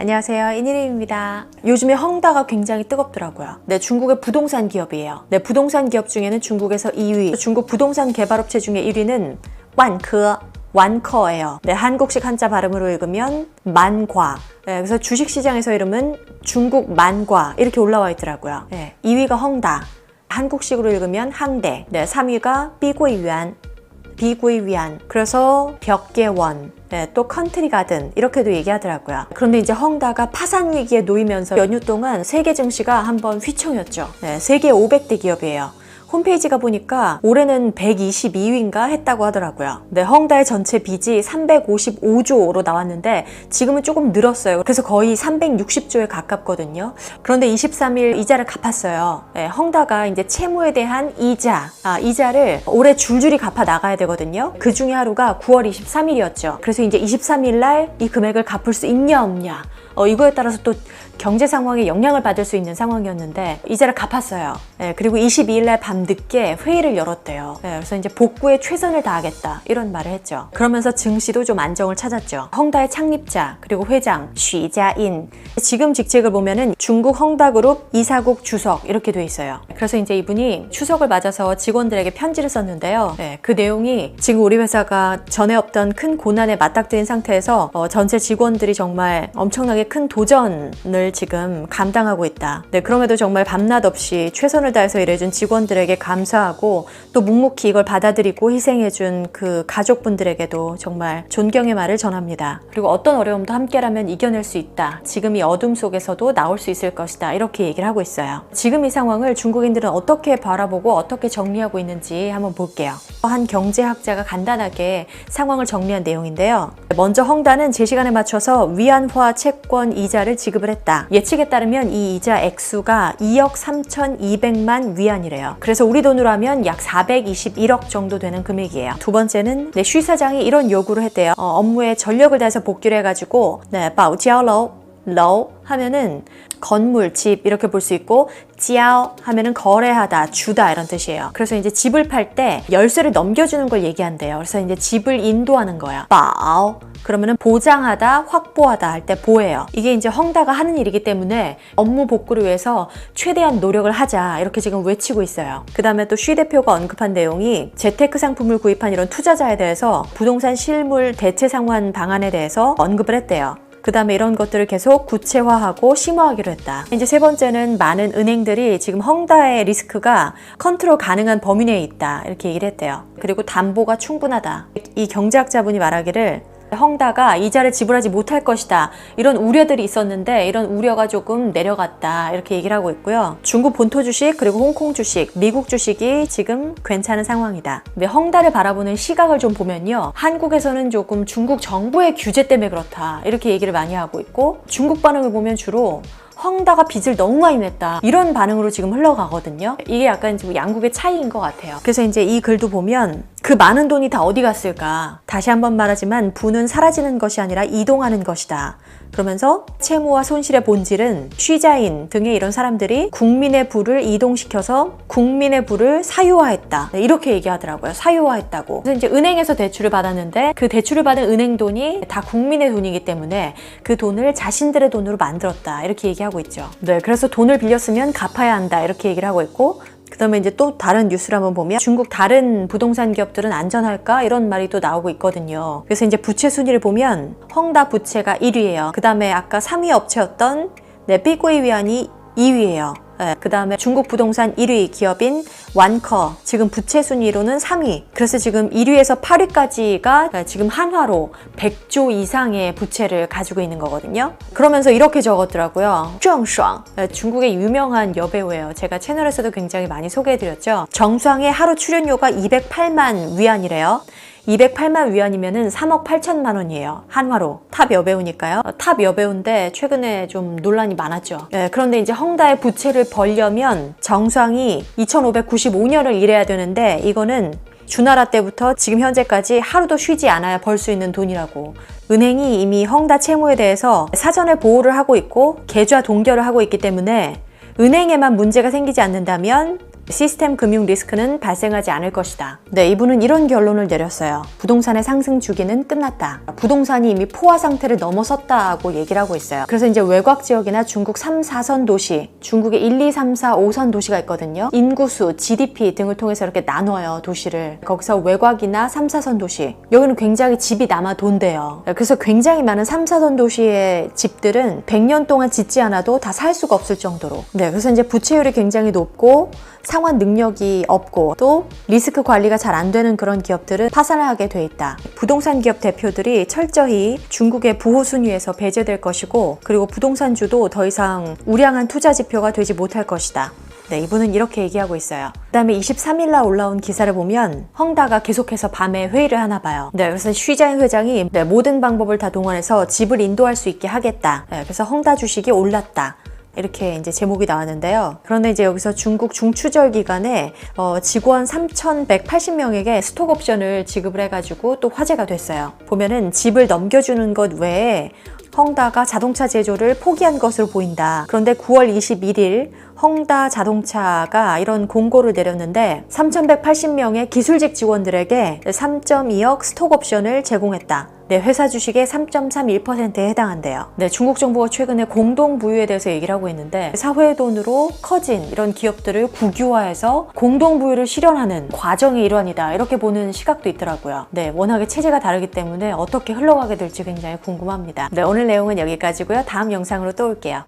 안녕하세요, 이니림입니다. 요즘에 헝다가 굉장히 뜨겁더라고요. 네, 중국의 부동산 기업이에요. 네, 부동산 기업 중에는 중국에서 2위, 중국 부동산 개발업체 중에 1위는 완커예요. 네, 한국식 한자 발음으로 읽으면 만과. 네, 그래서 주식시장에서 이름은 중국 만과 이렇게 올라와 있더라고요. 네, 2위가 헝다, 한국식으로 읽으면 항대. 네, 3위가 비구이위안. 그래서 벽계원. 네, 또 컨트리 가든 이렇게도 얘기하더라고요. 그런데 이제 헝다가 파산 위기에 놓이면서 연휴 동안 세계 증시가 한번 휘청였죠. 네, 세계 500대 기업이에요. 홈페이지가 보니까 올해는 122위인가 했다고 하더라고요. 네, 헝다의 전체 빚이 355조로 나왔는데 지금은 조금 늘었어요. 그래서 거의 360조에 가깝거든요. 그런데 23일 이자를 갚았어요. 네, 헝다가 이제 채무에 대한 이자를 올해 줄줄이 갚아 나가야 되거든요. 그 중에 하루가 9월 23일이었죠. 그래서 이제 23일 날 이 금액을 갚을 수 있냐 없냐, 이거에 따라서 또 경제 상황에 영향을 받을 수 있는 상황이었는데 이자를 갚았어요. 네, 그리고 22일 날 밤늦게 회의를 열었대요. 네, 그래서 이제 복구에 최선을 다하겠다 이런 말을 했죠. 그러면서 증시도 좀 안정을 찾았죠. 헝다의 창립자 그리고 회장 쉬자인, 지금 직책을 보면은 중국 헝다그룹 이사국 주석 이렇게 돼 있어요. 그래서 이제 이분이 추석을 맞아서 직원들에게 편지를 썼는데요. 네, 그 내용이 지금 우리 회사가 전에 없던 큰 고난에 맞닥뜨린 상태에서 전체 직원들이 정말 엄청나게 큰 도전을 지금 감당하고 있다. 네, 그럼에도 정말 밤낮 없이 최선을 다해서 일해준 직원들에게 감사하고 또 묵묵히 이걸 받아들이고 희생해준 그 가족분들에게도 정말 존경의 말을 전합니다. 그리고 어떤 어려움도 함께라면 이겨낼 수 있다. 지금 이 어둠 속에서도 나올 수 있을 것이다. 이렇게 얘기를 하고 있어요. 지금 이 상황을 중국인들은 어떻게 바라보고 어떻게 정리하고 있는지 한번 볼게요. 한 경제학자가 간단하게 상황을 정리한 내용인데요. 먼저 헝다는 제 시간에 맞춰서 위안화 채권 이자를 지급을 했다. 예측에 따르면 이 이자 액수가 2억 3,200만 위안이래요. 그래서 우리 돈으로 하면 약 421억 정도 되는 금액이에요. 두 번째는 쉬 사장이 이런 요구를 했대요. 업무에 전력을 다해서 복귀를 해가지고 바오지아오로 하면은 건물, 집 이렇게 볼 수 있고, 지아오 하면은 거래하다, 주다 이런 뜻이에요. 그래서 이제 집을 팔 때 열쇠를 넘겨주는 걸 얘기한대요. 그래서 이제 집을 인도하는 거야. 바오 그러면은 보장하다, 확보하다 할 때 보예요. 이게 이제 헝다가 하는 일이기 때문에 업무 복구를 위해서 최대한 노력을 하자 이렇게 지금 외치고 있어요. 그 다음에 또 쉬 대표가 언급한 내용이 재테크 상품을 구입한 이런 투자자에 대해서 부동산 실물 대체 상환 방안에 대해서 언급을 했대요. 그 다음에 이런 것들을 계속 구체화하고 심화하기로 했다. 이제 세 번째는 많은 은행들이 지금 헝다의 리스크가 컨트롤 가능한 범위 내에 있다 이렇게 얘기를 했대요. 그리고 담보가 충분하다. 이 경제학자분이 말하기를 헝다가 이자를 지불하지 못할 것이다 이런 우려들이 있었는데 이런 우려가 조금 내려갔다 이렇게 얘기를 하고 있고요. 중국 본토 주식 그리고 홍콩 주식, 미국 주식이 지금 괜찮은 상황이다. 근데 헝다를 바라보는 시각을 좀 보면요, 한국에서는 조금 중국 정부의 규제 때문에 그렇다 이렇게 얘기를 많이 하고 있고, 중국 반응을 보면 주로 헝다가 빚을 너무 많이 냈다 이런 반응으로 지금 흘러가거든요. 이게 약간 지금 양국의 차이인 것 같아요. 그래서 이제 이 글도 보면 그 많은 돈이 다 어디 갔을까? 다시 한번 말하지만 부는 사라지는 것이 아니라 이동하는 것이다. 그러면서 채무와 손실의 본질은 쉬자인 등의 이런 사람들이 국민의 부를 이동시켜서 국민의 부를 사유화했다. 네, 이렇게 얘기하더라고요. 사유화했다고. 그래서 이제 은행에서 대출을 받았는데 그 대출을 받은 은행 돈이 다 국민의 돈이기 때문에 그 돈을 자신들의 돈으로 만들었다. 이렇게 얘기하고 있죠. 네, 그래서 돈을 빌렸으면 갚아야 한다. 이렇게 얘기를 하고 있고, 그 다음에 이제 또 다른 뉴스를 한번 보면 중국 다른 부동산 기업들은 안전할까? 이런 말이 또 나오고 있거든요. 그래서 이제 부채 순위를 보면 헝다 부채가 1위예요. 그 다음에 아까 3위 업체였던 비구이위안이 2위예요. 네, 그 다음에 중국 부동산 1위 기업인 완커 지금 부채 순위로는 3위. 그래서 지금 1위에서 8위까지가 지금 한화로 100조 이상의 부채를 가지고 있는 거거든요. 그러면서 이렇게 적었더라고요. 정수왕, 중국의 유명한 여배우예요. 제가 채널에서도 굉장히 많이 소개해드렸죠. 정수왕의 하루 출연료가 208만 위안이래요. 208만 위안이면은 3억 8천만 원이에요. 한화로. 탑 여배우니까요. 탑 여배우인데 최근에 좀 논란이 많았죠. 네, 그런데 이제 헝다의 부채를 벌려면 정수왕이 2595년을 일해야 되는데 이거는 주나라 때부터 지금 현재까지 하루도 쉬지 않아야 벌 수 있는 돈이라고. 은행이 이미 헝다 채무에 대해서 사전에 보호를 하고 있고 계좌 동결을 하고 있기 때문에 은행에만 문제가 생기지 않는다면 시스템 금융 리스크는 발생하지 않을 것이다. 네, 이분은 이런 결론을 내렸어요. 부동산의 상승 주기는 끝났다. 부동산이 이미 포화 상태를 넘어섰다고 얘기를 하고 있어요. 그래서 이제 외곽 지역이나 중국 3, 4선 도시, 중국의 1, 2, 3, 4, 5선 도시가 있거든요. 인구수, GDP 등을 통해서 이렇게 나눠요, 도시를. 거기서 외곽이나 3, 4선 도시, 여기는 굉장히 집이 남아 돈대요. 그래서 굉장히 많은 3, 4선 도시의 집들은 100년 동안 짓지 않아도 다 살 수가 없을 정도로. 네, 그래서 이제 부채율이 굉장히 높고 상환 능력이 없고 또 리스크 관리가 잘 안 되는 그런 기업들은 파산을 하게 돼 있다. 부동산 기업 대표들이 철저히 중국의 부호 순위에서 배제될 것이고, 그리고 부동산주도 더 이상 우량한 투자 지표가 되지 못할 것이다. 네, 이분은 이렇게 얘기하고 있어요. 그 다음에 23일 날 올라온 기사를 보면 헝다가 계속해서 밤에 회의를 하나 봐요. 네, 그래서 쉬자인 회장이 모든 방법을 다 동원해서 집을 인도할 수 있게 하겠다. 네, 그래서 헝다 주식이 올랐다. 이렇게 이제 제목이 나왔는데요. 그런데 이제 여기서 중국 중추절 기간에 직원 3,180명에게 스톡 옵션을 지급을 해가지고 또 화제가 됐어요. 보면은 집을 넘겨주는 것 외에 헝다가 자동차 제조를 포기한 것으로 보인다. 그런데 9월 21일 헝다 자동차가 이런 공고를 내렸는데 3,180명의 기술직 직원들에게 3.2억 스톡 옵션을 제공했다. 네, 회사 주식의 3.31%에 해당한대요. 네, 중국 정부가 최근에 공동 부유에 대해서 얘기를 하고 있는데 사회의 돈으로 커진 이런 기업들을 국유화해서 공동 부유를 실현하는 과정의 일환이다. 이렇게 보는 시각도 있더라고요. 네, 워낙에 체제가 다르기 때문에 어떻게 흘러가게 될지 굉장히 궁금합니다. 네, 오늘 내용은 여기까지고요. 다음 영상으로 또 올게요.